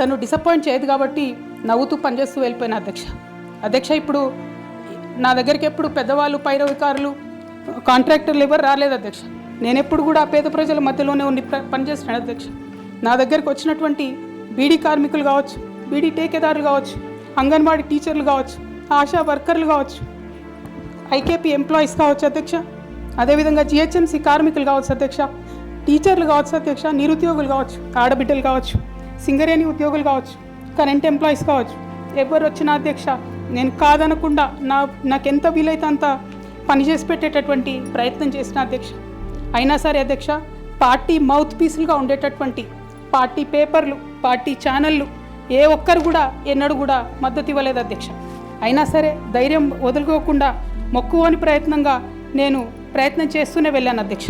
వాళ్ళను డిసప్పాయింట్ చేయదు కాబట్టి నవ్వుతూ పనిచేస్తూ వెళ్ళిపోయిన అధ్యక్ష ఇప్పుడు నా దగ్గరికి ఎప్పుడు పెద్దవాళ్ళు పైరవికారులు కాంట్రాక్టర్లు ఎవరు రాలేదు అధ్యక్ష. నేను ఎప్పుడు కూడా పేద ప్రజల మధ్యలోనే ఉండి పనిచేస్తున్నాను అధ్యక్ష. నా దగ్గరికి వచ్చినటువంటి బీడీ కార్మికులు కావచ్చు, బీడీ టేకేదారులు కావచ్చు, అంగన్వాడీ టీచర్లు కావచ్చు, ఆశా వర్కర్లు కావచ్చు, ఐకేపీ ఎంప్లాయీస్ కావచ్చు అధ్యక్ష, అదేవిధంగా జిహెచ్ఎంసీ కార్మికులు కావచ్చు అధ్యక్ష, టీచర్లు కావచ్చు అధ్యక్ష, నిరుద్యోగులు కావచ్చు, ఆడబిడ్డలు కావచ్చు, సింగరేణి ఉద్యోగులు కావచ్చు, కరెంట్ ఎంప్లాయీస్ కావచ్చు, ఎవరు వచ్చినా అధ్యక్ష నేను కాదనకుండా నాకెంత వీలైతే అంత పనిచేసి పెట్టేటటువంటి ప్రయత్నం చేసిన అధ్యక్ష. అయినా సరే అధ్యక్ష పార్టీ మౌత్ పీసులుగా ఉండేటటువంటి పార్టీ పేపర్లు, పార్టీ ఛానళ్ళు ఏ ఒక్కరు కూడా ఎన్నడూ కూడా మద్దతు ఇవ్వలేదు అధ్యక్ష. అయినా సరే ధైర్యం వదులుకోకుండా మొక్కువని ప్రయత్నంగా నేను ప్రయత్నం చేస్తూనే వెళ్ళాను అధ్యక్ష.